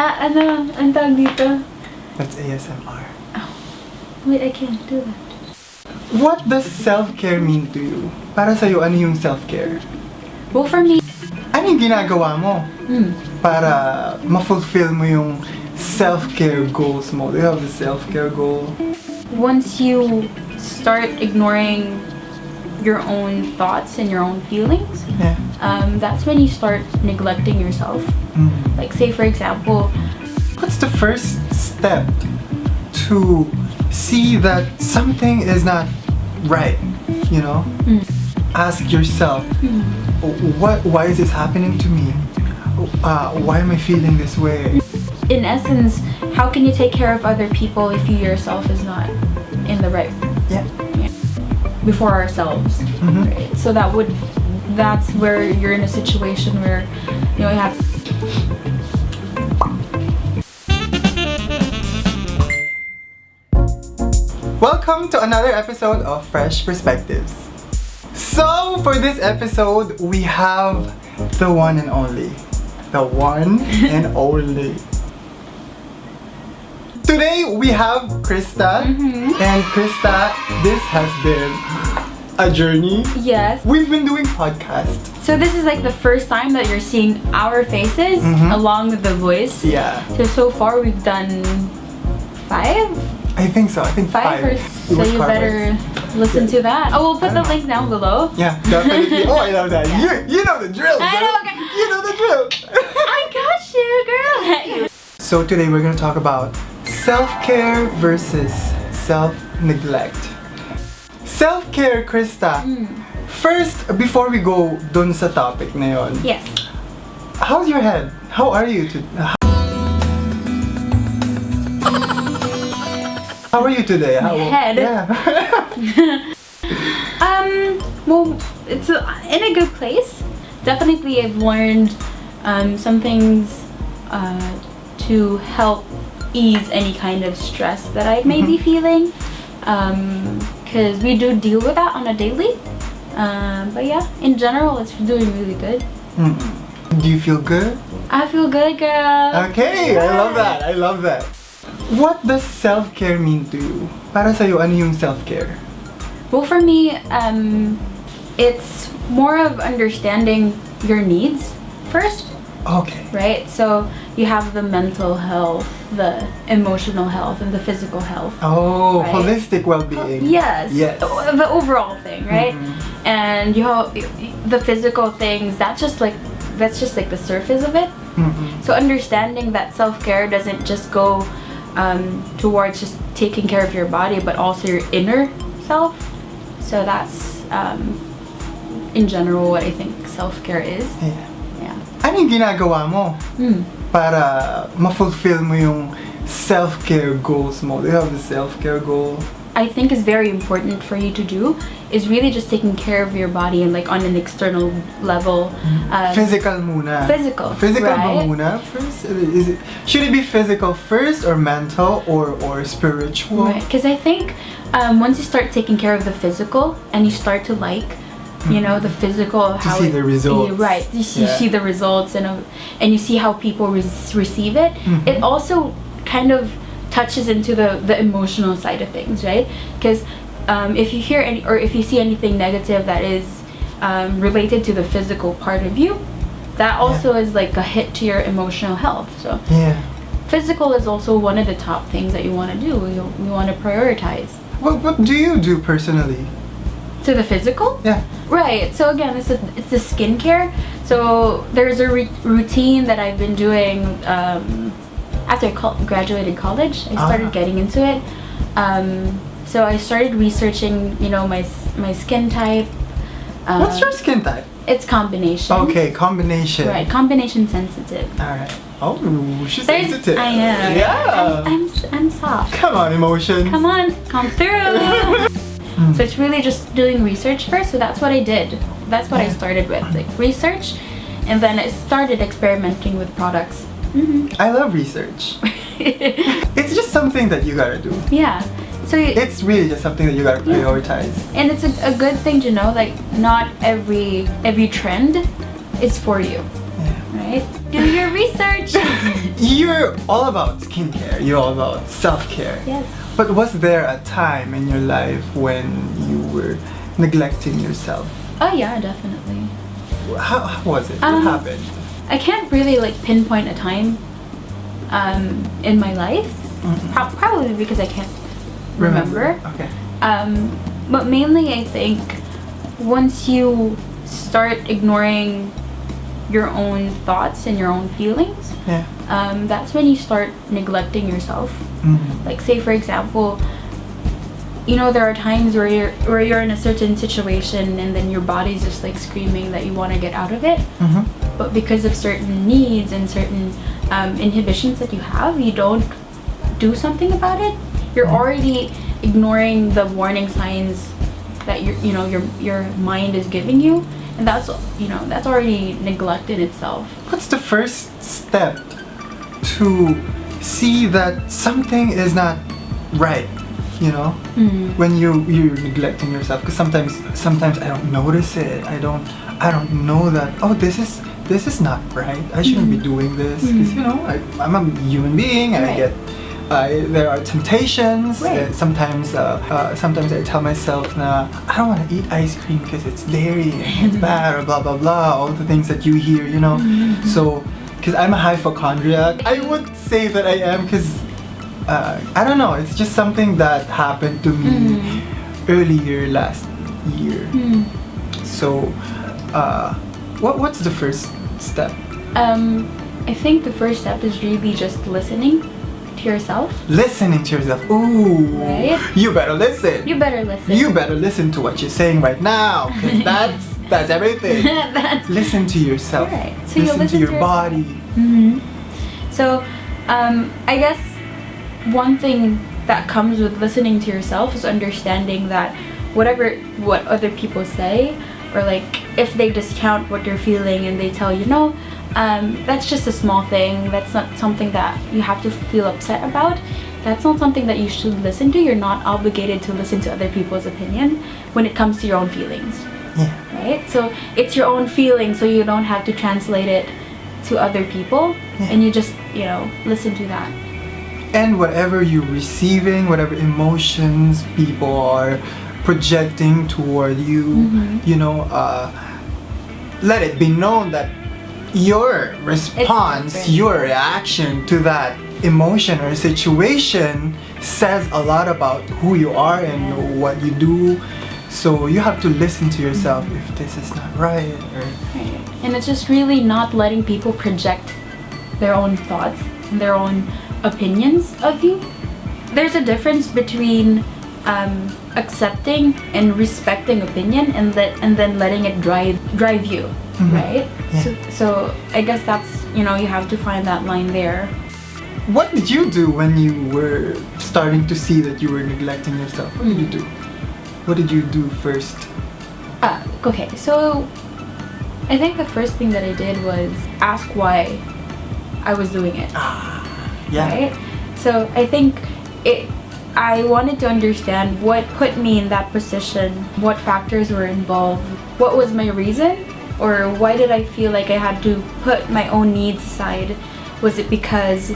Ang tawag dito? That's ASMR. Oh, wait, I can't do that. What does self-care mean to you? Para sa'yo, ano yung self-care? Well, for me, Ano yung ginagawa mo para ma-fulfill mo yung self-care goals mo? Do you have the self-care goal? once you start ignoring your own thoughts and your own feelings, Yeah. that's when you start neglecting yourself. Like, say for example, What's the first step to see that something is not right? You know? Ask yourself, why is this happening to me? Why am I feeling this way? in essence, how can you take care of other people if you yourself is not in the right Yeah. before ourselves? Right? So that's where you're in a situation where you have Welcome to another episode of Fresh Perspectives. So, for this episode, we have the one and only. The one and only. Today, we have Krista. And Krista, this has been a journey. yes. We've been doing podcasts. So this is like the first time that you're seeing our faces along with the voice. Yeah. So far we've done 5? I think so. I think 5. Or so you better listen to that. Oh, we'll put the link down below. Yeah, definitely. Oh, I love that. You know the drill. I girl. know, okay. You know the drill. I got you, girl. So today we're going to talk about self-care versus self-neglect. Self-care, Krista. First, before we go dun sa topic na yon, Yes. how's your head? How are you today? How are you today? Head? Yeah. Well, it's in a good place. Definitely, I've learned some things to help ease any kind of stress that I may be feeling. Because we do deal with that on a daily. But yeah, in general, it's doing really good. Do you feel good? I feel good, girl. Okay, I love that. I love that. What does self-care mean to you? Para sa'yo, ano yung self-care? Well, for me, it's more of understanding your needs first, Okay. right? So you have the mental health, the emotional health, and the physical health. Oh, Right. holistic well-being. Yes. Yes. The overall thing, right? And you have the physical things. That's just like the surface of it. So understanding that self-care doesn't just go towards just taking care of your body, but also your inner self. So that's in general what I think self-care is. Yeah. Yeah. Ano yung ginagawa mo para ma-fulfill mo yung self-care goals mo? Do you have the self-care goal? I think is very important for you to do is really just taking care of your body and like on an external level. Physical muna. Physical, Physical ba right? muna? First, should it be physical first or mental or spiritual? Right, because I think once you start taking care of the physical and you start to like, you know, the physical, To see the results. Right, you see the results and you see how people receive it. It also kind of touches into the emotional side of things, right? Because if you hear any or if you see anything negative that is related to the physical part of you, that also is like a hit to your emotional health. So Yeah. physical is also one of the top things that you want to do. You want to prioritize. What do you do personally? To the physical? Yeah. Right. So again, it's the skincare. So there's a routine that I've been doing after I graduated college. I started getting into it. So I started researching, you know, my skin type. What's your skin type? It's combination. Okay, combination. Right, combination sensitive. Alright. Oh, she's There's- sensitive. I am. Yeah. I'm soft. Come on, emotions. Come on, come through. So it's really just doing research first. So that's what I did. That's what I started with, like research, and then I started experimenting with products. I love research. It's just something that you gotta do. Yeah. So It's really just something that you gotta prioritize. and it's a good thing to know, like not every trend is for you, Yeah. right? Do your research. You're all about skincare. You're all about self-care. Yes. But was there a time in your life when you were neglecting yourself? Oh yeah, definitely. How was it? What happened? I can't really like pinpoint a time in my life. Probably because I can't remember. Okay. But mainly I think once you start ignoring your own thoughts and your own feelings, Yeah. that's when you start neglecting yourself. Like say for example, you know, there are times where you're in a certain situation and then your body's just like screaming that you want to get out of it, but because of certain needs and certain inhibitions that you have, you don't do something about it. You're already ignoring the warning signs that your mind is giving you, and that's already neglect in itself. What's the first step to see that something is not right? You know, when you're neglecting yourself, because sometimes I don't notice it. I don't know that, oh, this is not right. I shouldn't be doing this, because you know I'm a human being. Right. There are temptations. Right. Sometimes I tell myself, nah, I don't want to eat ice cream because it's dairy and it's bad, or blah blah blah. All the things that you hear, you know. So, because I'm a hypochondriac, I would say that I am, because I don't know. It's just something that happened to me earlier last year. So, what's the first step? I think the first step is really just listening to yourself. Listening to yourself. Ooh. Right? You better listen. You better listen. You better listen to what you're saying right now, because that's everything. Listen to yourself. Right. So listen to your body. So, I guess one thing that comes with listening to yourself is understanding that what other people say, or like if they discount what you're feeling and they tell you no, that's just a small thing, that's not something that you have to feel upset about, that's not something that you should listen to. You're not obligated to listen to other people's opinion when it comes to your own feelings. Yeah. Right? So it's your own feeling, so you don't have to translate it to other people, and you just, listen to that. And whatever you're receiving, whatever emotions people are projecting toward you, let it be known that your response, your reaction to that emotion or situation says a lot about who you are and what you do. So you have to listen to yourself if this is not right. Right. And it's just really not letting people project their own thoughts and their own opinions of you. There's a difference between accepting and respecting opinion and then letting it drive you, right? Yeah. So I guess that's, you have to find that line there. What did you do when you were starting to see that you were neglecting yourself? What did you do? What did you do first? Okay, so I think the first thing that I did was ask why I was doing it. Yeah. Right? So I think I wanted to understand what put me in that position, what factors were involved, what was my reason, or why did I feel like I had to put my own needs aside? Was it because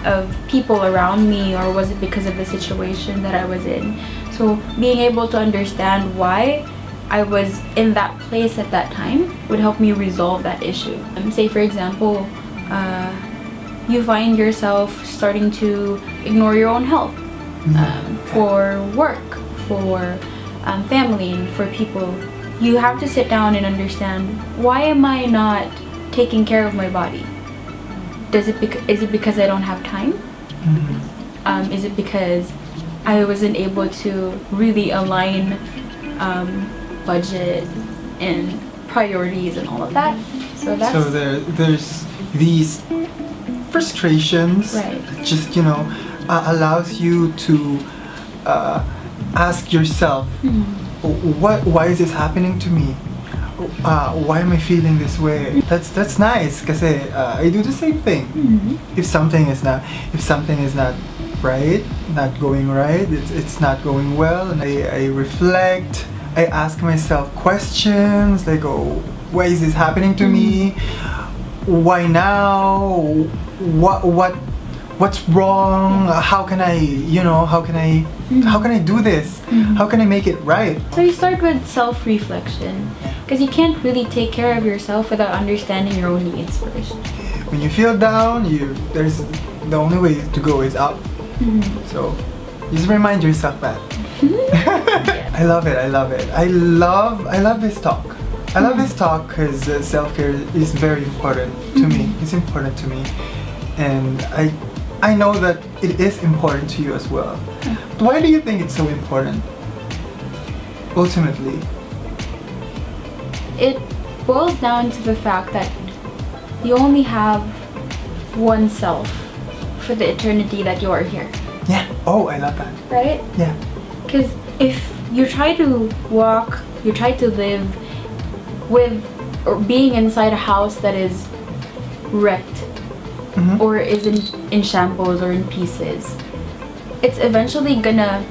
of people around me, or was it because of the situation that I was in? So being able to understand why I was in that place at that time would help me resolve that issue. Say for example, you find yourself starting to ignore your own health for work, for family, and for people. You have to sit down and understand, why am I not taking care of my body? Is it because I don't have time? Is it because I wasn't able to really align budget and priorities and all of that? So there's these frustrations, right. Just allows you to ask yourself, why is this happening to me? Why am I feeling this way? That's nice, because I do the same thing. If something is not right, not going right, it's not going well, and I reflect, I ask myself questions like, oh, why is this happening to me? why now? What's wrong? How can I, how can I do this? How can I make it right? So you start with self-reflection, because you can't really take care of yourself without understanding your own needs first. When you feel down, there's the only way to go is up. So just remind yourself that. I love it. I love this talk. I love this talk because self-care is very important to me. It's important to me, and I know that it is important to you as well. Why do you think it's so important? Ultimately, it boils down to the fact that you only have one self for the eternity that you are here. Yeah. Oh, I love that. Right? Yeah. Because if you try to walk, you try to live with or being inside a house that is wrecked or is in shambles or in pieces, it's eventually gonna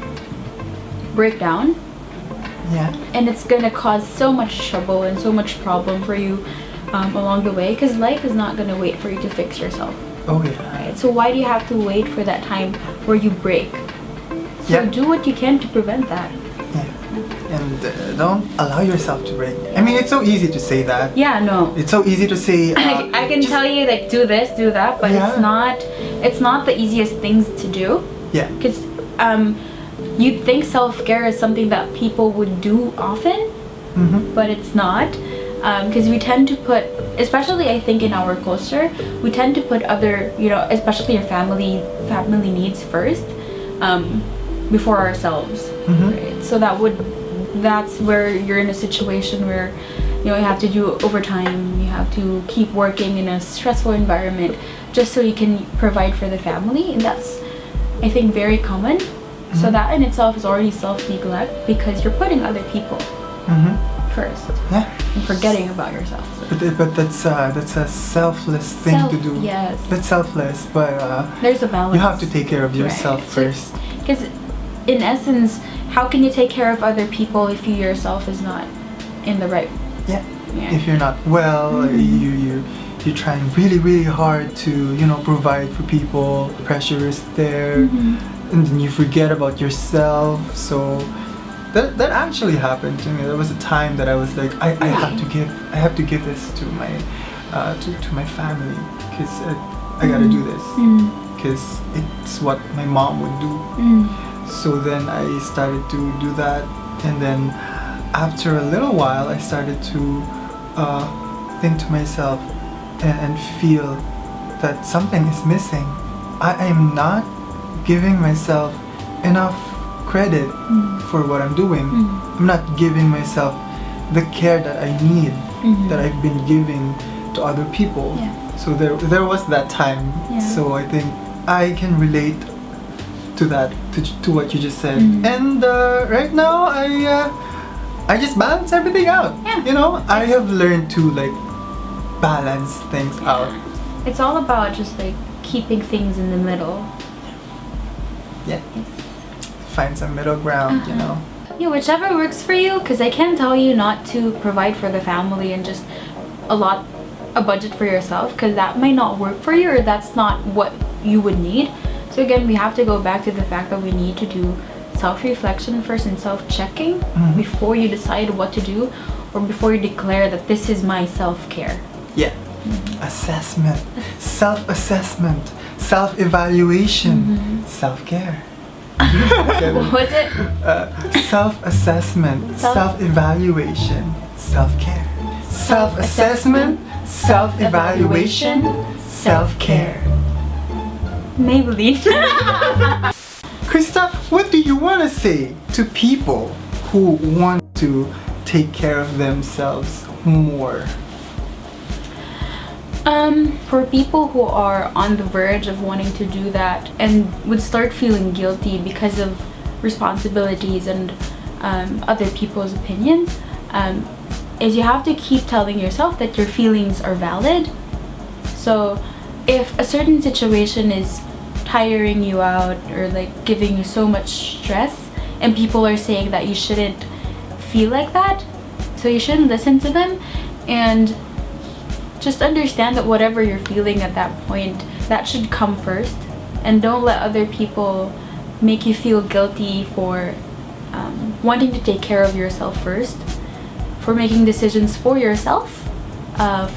break down. Yeah. And it's gonna cause so much trouble and so much problem for you along the way, because life is not gonna wait for you to fix yourself. Oh yeah. Right? So why do you have to wait for that time where you break? So do what you can to prevent that. Yeah. And don't allow yourself to break. I mean, it's so easy to say that. Yeah, no. It's so easy to say. I can tell you, like, do this, do that, but it's not the easiest things to do. Yeah. Because you'd think self-care is something that people would do often, but it's not. Because we tend to put, especially I think in our culture, we tend to put other, especially your family needs first, before ourselves. Right? So that's where you're in a situation where you have to do overtime, you have to keep working in a stressful environment just so you can provide for the family, and that's, I think, very common. So that in itself is already self-neglect, because you're putting other people first. Yeah. And forgetting about yourself. But that's a selfless thing to do. Yes. That's selfless, but there's a balance. you have to take care of yourself first. Because in essence, how can you take care of other people if you yourself is not in the right? Yeah. If you're not well, you're trying really, really hard to provide for people. Pressure is there, and then you forget about yourself. So that actually happened to me. There was a time that I was like, I have to give this to my to my family, because I gotta do this, because it's what my mom would do. So then I started to do that, and then after a little while I started to think to myself and feel that something is missing. I am not giving myself enough credit for what I'm doing. I'm not giving myself the care that I need, that I've been giving to other people. So there was that time. So I think I can relate to that, to what you just said. And right now I just balance everything out. I have learned to balance things out. It's all about just keeping things in the middle. Yeah. Find some middle ground, whichever works for you, because I can't tell you not to provide for the family and just a budget for yourself, because that might not work for you, or that's not what you would need. So again, we have to go back to the fact that we need to do self-reflection first and self-checking before you decide what to do, or before you declare that this is my self-care. Yeah. Assessment, self-assessment, self-evaluation, self-care. What was it? Self-assessment, self-evaluation, self-care. Self-assessment, self-evaluation, self-care. Maybelline. Krista, what do you want to say to people who want to take care of themselves more? For people who are on the verge of wanting to do that and would start feeling guilty because of responsibilities and other people's opinions, is you have to keep telling yourself that your feelings are valid. So if a certain situation is tiring you out or giving you so much stress, and people are saying that you shouldn't feel like that, so you shouldn't listen to them, and just understand that whatever you're feeling at that point, that should come first, and don't let other people make you feel guilty for wanting to take care of yourself first, for making decisions for yourself,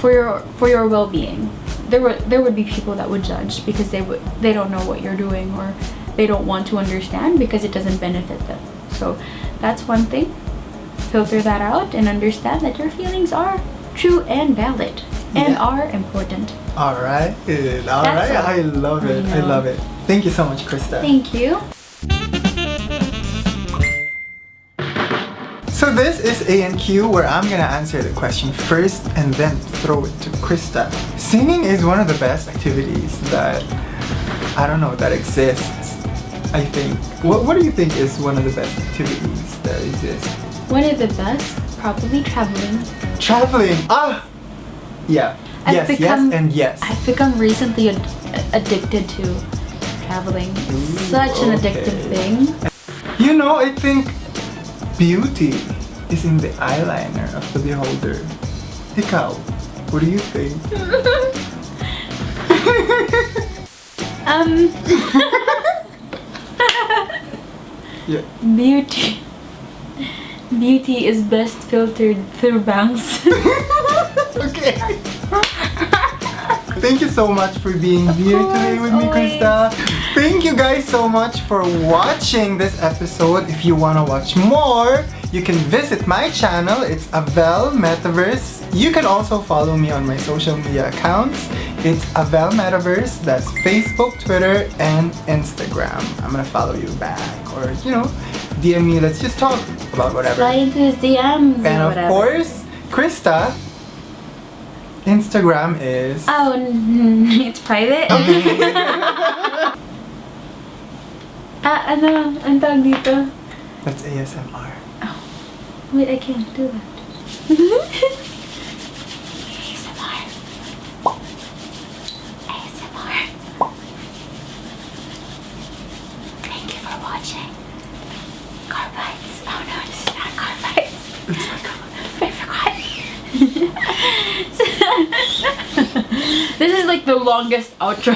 for your well-being. There would be people that would judge because they don't know what you're doing, or they don't want to understand because it doesn't benefit them. So that's one thing. Filter that out and understand that your feelings are true and valid and are important. All right. I love it. I love it. Thank you so much, Krista. Thank you. So this is A&Q, where I'm gonna answer the question first and then throw it to Krista. Singing is one of the best activities that, that exists, I think. What do you think is one of the best activities that exist? One of the best, probably traveling. Traveling! Yeah. Yes, and yes. I've become recently addicted to traveling. It's such an addictive thing. I think beauty is in the eyeliner of the beholder. Ikaw, what do you think? Yeah. Beauty is best filtered through bangs. Okay. Thank you so much for being here today with me, Krista. Thank you guys so much for watching this episode. If you want to watch more, you can visit my channel. It's Avel Metaverse. You can also follow me on my social media accounts. It's Avel Metaverse. That's Facebook, Twitter, and Instagram. I'm gonna follow you back, or DM me. Let's just talk about whatever. Slide into his DMs. And of course, Krista, Instagram is... it's private? Ang tawag dito? That's ASMR. Oh. Wait, I can't do that. ASMR. Thank you for watching. Carbites. Oh no, this is not Carbites. It's not Carbites. I forgot. This is like the longest outro.